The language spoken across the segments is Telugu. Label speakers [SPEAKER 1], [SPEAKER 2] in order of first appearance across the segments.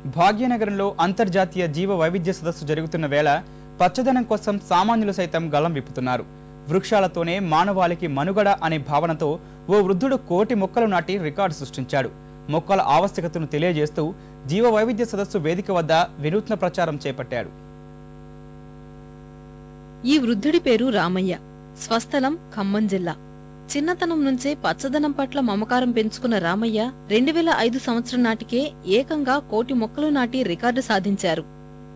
[SPEAKER 1] భాగ్యనగరంలో అంతర్జాతీయ జీవ వైవిధ్య సదస్సు జరుగుతున్న వేళ పచ్చదనం కోసం సామాన్యులు సైతం గళం విప్పుతున్నారు. వృక్షాలతోనే మానవాళికి మనుగడ అనే భావనతో ఓ వృద్ధుడు 1,000,000 మొక్కలు నాటి రికార్డు సృష్టించాడు. మొక్కల ఆవశ్యకతను తెలియజేస్తూ జీవ వైవిధ్య సదస్సు వేదిక వద్ద వినూత్న ప్రచారం చేపట్టాడు.
[SPEAKER 2] ఈ వృద్ధుడి పేరు రామయ్య. స్వస్థలం ఖమ్మం జిల్లా. చిన్నతనం నుంచే పచ్చదనం పట్ల మమకారం పెంచుకున్న రామయ్య 2005 సంవత్సరం నాటికే ఏకంగా 1,000,000 మొక్కలు నాటి రికార్డు సాధించారు.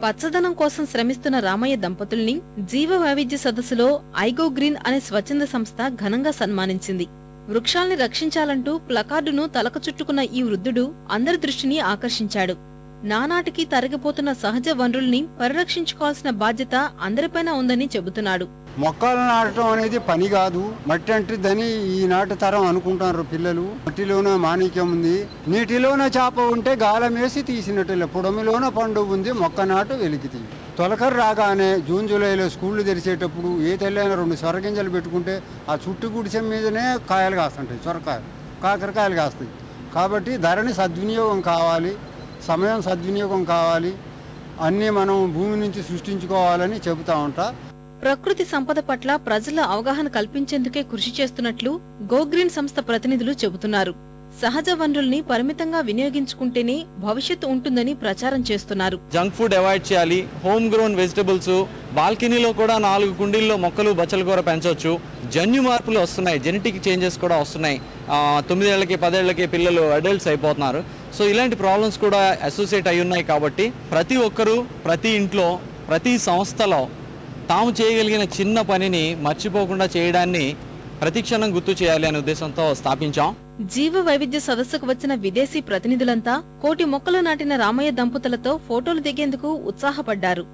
[SPEAKER 2] పచ్చదనం కోసం శ్రమిస్తున్న రామయ్య దంపతుల్ని జీవ వైవిధ్య సదస్సులో ఐగో గ్రీన్ అనే స్వచ్ఛంద సంస్థ ఘనంగా సన్మానించింది. వృక్షాల్ని రక్షించాలంటూ ప్లకార్డును తలకు చుట్టుకున్న ఈ వృద్ధుడు అందరి దృష్టిని ఆకర్షించాడు. నానాటికి తరిగిపోతున్న సహజ వనరుల్ని పరిరక్షించుకోవాల్సిన బాధ్యత అందరిపైన ఉందని చెబుతున్నాడు.
[SPEAKER 3] మొక్కలు నాటడం అనేది పని కాదు, మట్టి అంటిద్దని ఈనాటి తరం అనుకుంటారు పిల్లలు. మట్టిలోనే మాణిక్యం ఉంది, నీటిలోనే చేప ఉంటే గాలం వేసి తీసినట్టు, పొడమిలోనే పండు ఉంది, మొక్క నాటు వెలికి తొలకరి రాగానే జూన్ జూలైలో స్కూళ్ళు తెరిచేటప్పుడు ఏ తెల్లైనా 2 సొరగింజలు పెట్టుకుంటే ఆ చుట్టు గుడిసె మీదనే కాయలు కాస్తుంటాయి, సొరకాయలు కాకరకాయలు కాస్తాయి. కాబట్టి ధరని సద్వినియోగం కావాలి, సమయం సద్వినియోగం కావాలి, అన్నీ మనం భూమి నుంచి సృష్టించుకోవాలని చెబుతా ఉంటా.
[SPEAKER 2] ప్రకృతి సంపద పట్ల ప్రజల అవగాహన కల్పించేందుకే కృషి చేస్తున్నట్లు గోగ్రీన్ సంస్థ ప్రతినిధులు చెబుతున్నారు. సహజ వనరుల్ని పరిమితంగా వినియోగించుకుంటేనే భవిష్యత్తు ఉంటుందని ప్రచారం చేస్తున్నారు.
[SPEAKER 4] జంక్ ఫుడ్ అవాయిడ్ చేయాలి, హోమ్ గ్రోన్ వెజిటబుల్స్, బాల్కనీలో కూడా 4 కుండీల్లో మొక్కలు బచ్చల కూర పెంచవచ్చు. జన్యు మార్పులు వస్తున్నాయి, జెనెటిక్ చేంజెస్ కూడా వస్తున్నాయి. 9 ఏళ్లకి 10 ఏళ్లకి పిల్లలు అడల్ట్స్ అయిపోతున్నారు. సో ఇలాంటి ప్రాబ్లమ్స్ కూడా అసోసియేట్ అయి ఉన్నాయి. కాబట్టి ప్రతి ఒక్కరూ ప్రతి ఇంట్లో ప్రతి సంస్థలో తాము చేయగలిగిన చిన్న పనిని మర్చిపోకుండా చేయడాన్ని ప్రతిక్షణం గుర్తు చేయాలి అనే ఉద్దేశంతో స్థాపించాం.
[SPEAKER 2] జీవ వైవిధ్య సదస్సుకు వచ్చిన విదేశీ ప్రతినిధులంతా 1,000,000 మొక్కలు నాటిన రామయ్య దంపతులతో ఫోటోలు దిగేందుకు ఉత్సాహపడ్డారు.